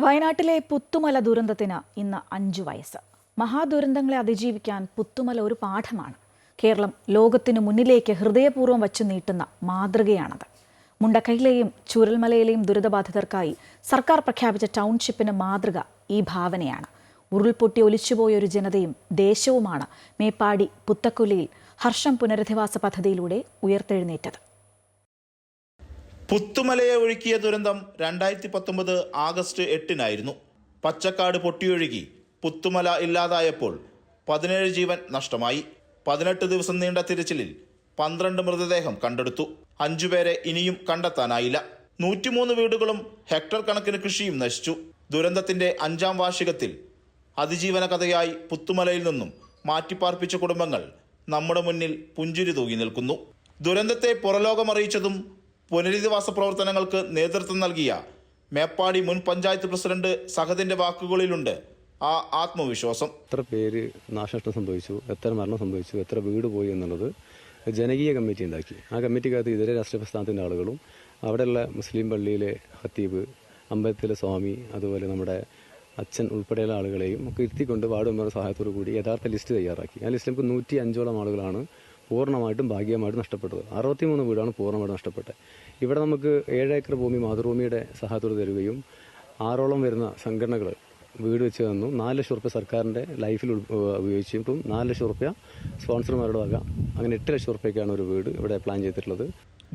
വയനാട്ടിലെ പുത്തുമല ദുരന്തത്തിന് ഇന്ന് 5 വയസ്സ്. മഹാദുരന്തങ്ങളെ അതിജീവിക്കാൻ പുത്തുമല ഒരു പാഠമാണ്. കേരളം ലോകത്തിനു മുന്നിലേക്ക് ഹൃദയപൂർവ്വം വച്ചു നീട്ടുന്ന മാതൃകയാണത്. മുണ്ടക്കൈയിലെയും ചൂരൽമലയിലെയും ദുരിതബാധിതർക്കായി സർക്കാർ പ്രഖ്യാപിച്ച ടൗൺഷിപ്പിന് മാതൃക ഈ ഭാവനയാണ്. ഉരുൾപൊട്ടി ഒലിച്ചുപോയ ഒരു ജനതയും ദേശവുമാണ് മേപ്പാടി പുത്തക്കൊല്ലിയിൽ ഹർഷം പുനരധിവാസ പദ്ധതിയിലൂടെ ഉയർത്തെഴുന്നേറ്റത്. പുത്തുമലയെ ഒഴുക്കിയ ദുരന്തം 2019 ആഗസ്റ്റ് 8-നായിരുന്നു. പച്ചക്കാട് പൊട്ടിയൊഴുകി പുത്തുമല ഇല്ലാതായപ്പോൾ 17 ജീവൻ നഷ്ടമായി. 18 ദിവസം നീണ്ട തിരച്ചിലിൽ 12 മൃതദേഹം കണ്ടെടുത്തു. 5 പേരെ ഇനിയും കണ്ടെത്താനായില്ല. 103 വീടുകളും ഹെക്ടർ കണക്കിന് കൃഷിയും നശിച്ചു. ദുരന്തത്തിന്റെ 5ാം വാർഷികത്തിൽ അതിജീവന കഥയായി പുത്തുമലയിൽ നിന്നും മാറ്റിപ്പാർപ്പിച്ച കുടുംബങ്ങൾ നമ്മുടെ മുന്നിൽ പുഞ്ചിരി തൂകി നിൽക്കുന്നു. ദുരന്തത്തെ പുറലോകമറിയിച്ചതും പുനരധിവാസ പ്രവർത്തനങ്ങൾക്ക് നേതൃത്വം നൽകിയ മേപ്പാടി മുൻ പഞ്ചായത്ത് പ്രസിഡന്റ് സഹദിന്റെ വാക്കുകളിലുണ്ട് ആ ആത്മവിശ്വാസം. എത്ര പേര് നാശനഷ്ടം സംഭവിച്ചു, എത്ര മരണം സംഭവിച്ചു, എത്ര വീട് പോയി എന്നുള്ളത് ജനകീയ കമ്മിറ്റി ഉണ്ടാക്കി. ആ കമ്മിറ്റിക്കകത്ത് ഇതര രാഷ്ട്രീയ പ്രസ്ഥാനത്തിൻ്റെ ആളുകളും അവിടെയുള്ള മുസ്ലിം പള്ളിയിലെ ഖത്തീബ്, അമ്പലത്തിലെ സ്വാമി, അതുപോലെ നമ്മുടെ അച്ഛൻ ഉൾപ്പെടെയുള്ള ആളുകളെയും ഒക്കെ ഇരുത്തിക്കൊണ്ട് വാർഡ് മെമ്പറുടെ സഹായത്തോടു കൂടി യഥാർത്ഥ ലിസ്റ്റ് തയ്യാറാക്കി. ആ ലിസ്റ്റിൽ നമുക്ക് 105ഓളം ആളുകളാണ് പൂർണ്ണമായിട്ടും ഭാഗികമായിട്ടും നഷ്ടപ്പെട്ടത്. 63 വീടാണ് പൂർണ്ണമായിട്ടും നഷ്ടപ്പെട്ടത്. ഇവിടെ നമുക്ക് 7 ഏക്കർ ഭൂമി മാതൃഭൂമിയുടെ സഹായത്തോട് തരികയും 6ഓളം വരുന്ന സംഘടനകൾ വീട് വെച്ച് തന്നു. 4 ലക്ഷം റുപ്യ സർക്കാരിൻ്റെ ലൈഫിൽ ഉപയോഗിച്ചിട്ടും 4 ലക്ഷം റുപ്യ സ്പോൺസർമാരുടെ വക, അങ്ങനെ 8 ലക്ഷം റുപ്യക്കാണ് ഒരു വീട് ഇവിടെ പ്ലാൻ ചെയ്തിട്ടുള്ളത്.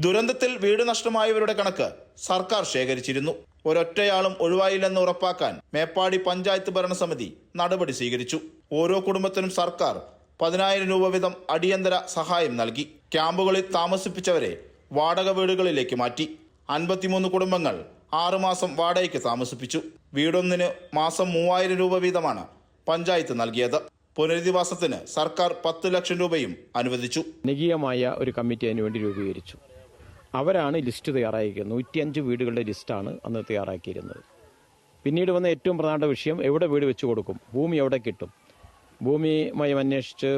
ദുരന്തത്തിൽ വീട് നഷ്ടമായവരുടെ കണക്ക് സർക്കാർ ശേഖരിച്ചിരുന്നു. ഒരൊറ്റയാളും ഒഴിവായില്ലെന്ന് ഉറപ്പാക്കാൻ മേപ്പാടി പഞ്ചായത്ത് ഭരണസമിതി നടപടി സ്വീകരിച്ചു. ഓരോ കുടുംബത്തിനും സർക്കാർ 10,000 രൂപ വീതം അടിയന്തര സഹായം നൽകി. ക്യാമ്പുകളിൽ താമസിപ്പിച്ചവരെ വാടക വീടുകളിലേക്ക് മാറ്റി. 53 കുടുംബങ്ങൾ 6 മാസം വാടകയ്ക്ക് താമസിപ്പിച്ചു. വീടൊന്നിന് മാസം 3,000 രൂപ വീതമാണ് പഞ്ചായത്ത് നൽകിയത്. പുനരധിവാസത്തിന് സർക്കാർ 10 ലക്ഷം രൂപയും അനുവദിച്ചു. ജനകീയമായ ഒരു കമ്മിറ്റി അതിനുവേണ്ടി രൂപീകരിച്ചു. അവരാണ് ലിസ്റ്റ് തയ്യാറാക്കിയത്. 105 വീടുകളുടെ ലിസ്റ്റാണ് അന്ന് തയ്യാറാക്കിയിരുന്നത്. പിന്നീട് വന്ന ഏറ്റവും പ്രധാന വിഷയം എവിടെ വീട് വെച്ച് കൊടുക്കും, ഭൂമി എവിടെ കിട്ടും. ഭൂമിയുമായി അന്വേഷിച്ച്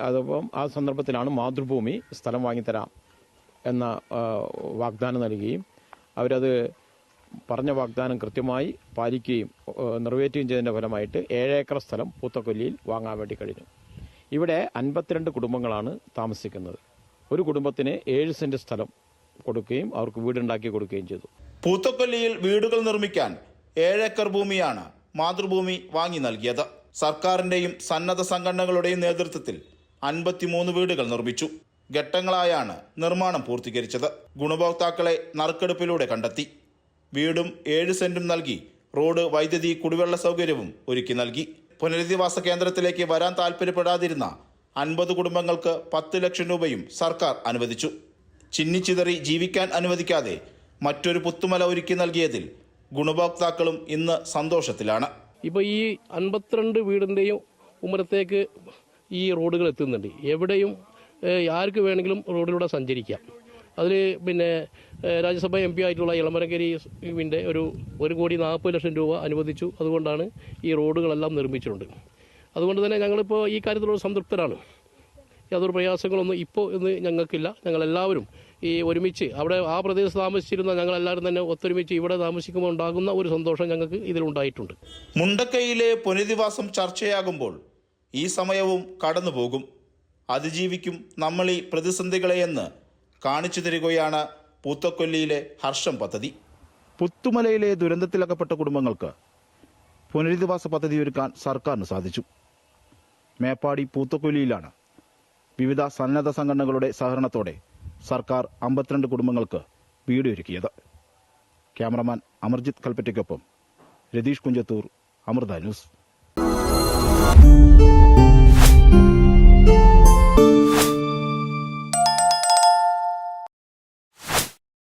അതപ്പം ആ സന്ദർഭത്തിലാണ് മാതൃഭൂമി സ്ഥലം വാങ്ങിത്തരാം എന്ന വാഗ്ദാനം നൽകുകയും അവരത് പറഞ്ഞ വാഗ്ദാനം കൃത്യമായി പാലിക്കുകയും നിറവേറ്റുകയും ചെയ്തതിൻ്റെ ഫലമായിട്ട് 7 ഏക്കർ സ്ഥലം പൂത്തക്കൊല്ലിയിൽ വാങ്ങാൻ വേണ്ടി കഴിഞ്ഞു. ഇവിടെ 52 കുടുംബങ്ങളാണ് താമസിക്കുന്നത്. ഒരു കുടുംബത്തിന് 7 സെന്റ് സ്ഥലം കൊടുക്കുകയും അവർക്ക് വീടുണ്ടാക്കി കൊടുക്കുകയും ചെയ്തു. പൂത്തക്കൊല്ലിയിൽ വീടുകൾ നിർമ്മിക്കാൻ 7 ഏക്കർ ഭൂമിയാണ് മാതൃഭൂമി വാങ്ങി നൽകിയത്. സർക്കാരിന്റെയും സന്നദ്ധ സംഘടനകളുടെയും നേതൃത്വത്തിൽ 53 വീടുകൾ നിർമ്മിച്ചു. ഘട്ടങ്ങളായാണ് നിർമ്മാണം പൂർത്തീകരിച്ചത്. ഗുണഭോക്താക്കളെ നറുക്കെടുപ്പിലൂടെ കണ്ടെത്തി. വീടും 7 സെന്റും നൽകി റോഡ്, വൈദ്യുതി, കുടിവെള്ള സൗകര്യവും ഒരുക്കി നൽകി. പുനരധിവാസ കേന്ദ്രത്തിലേക്ക് വരാൻ താല്പര്യപ്പെടാതിരുന്ന 50 കുടുംബങ്ങൾക്ക് 10 ലക്ഷം രൂപയും സർക്കാർ അനുവദിച്ചു. ചിന്നിച്ചിതറി ജീവിക്കാൻ അനുവദിക്കാതെ മറ്റൊരു പുത്തുമല ഒരുക്കി നൽകിയതിൽ ഗുണഭോക്താക്കളും ഇന്ന് സന്തോഷത്തിലാണ്. ഇപ്പോൾ ഈ 52 വീടിൻ്റെയും ഉമ്മറത്തേക്ക് ഈ റോഡുകൾ എത്തുന്നുണ്ട്. എവിടെയും ആർക്ക് വേണമെങ്കിലും റോഡിലൂടെ സഞ്ചരിക്കാം. അതിൽ പിന്നെ രാജ്യസഭ MP ആയിട്ടുള്ള ഇളമരക്കരിവിൻ്റെ ഒരു 1,40,00,000 രൂപ അനുവദിച്ചു. അതുകൊണ്ടാണ് ഈ റോഡുകളെല്ലാം നിർമ്മിച്ചിട്ടുണ്ട്. അതുകൊണ്ട് തന്നെ ഞങ്ങളിപ്പോൾ ഈ കാര്യത്തിലുള്ള സംതൃപ്തരാണ്. യാതൊരു പ്രയാസങ്ങളൊന്നും ഇപ്പോൾ ഇന്ന് ഞങ്ങൾക്കില്ല. ഞങ്ങളെല്ലാവരും ഈ ഒരുമിച്ച് അവിടെ ആ പ്രദേശത്ത് താമസിച്ചിരുന്ന ഞങ്ങളെല്ലാവരും തന്നെ ഒത്തൊരുമിച്ച് ഇവിടെ താമസിക്കുമ്പോൾ ഉണ്ടാകുന്ന ഒരു സന്തോഷം ഞങ്ങൾക്ക് ഇതിലുണ്ടായിട്ടുണ്ട്. മുണ്ടക്കൈയിലെ പുനരധിവാസം ചർച്ചയാകുമ്പോൾ ഈ സമയവും കടന്നുപോകും. അതിജീവിക്കും നമ്മൾ ഈ പ്രതിസന്ധികളെയെന്ന് കാണിച്ചു തരികയാണ് പൂത്തക്കൊല്ലിയിലെ ഹർഷം പദ്ധതി. പുത്തുമലയിലെ ദുരന്തത്തിലകപ്പെട്ട കുടുംബങ്ങൾക്ക് പുനരധിവാസ പദ്ധതി ഒരുക്കാൻ സർക്കാരിന് സാധിച്ചു. മേപ്പാടി പൂത്തക്കൊല്ലിയിലാണ് വിവിധ സന്നദ്ധ സംഘടനകളുടെ സഹകരണത്തോടെ സർക്കാർ 52 കുടുംബങ്ങൾക്ക് വീട് ഒരുക്കിയത്. ക്യാമറമാൻ അമർജിത് കൽപ്പറ്റയ്ക്കൊപ്പം രതീഷ് കുഞ്ചത്തൂർ, അമൃത ന്യൂസ്.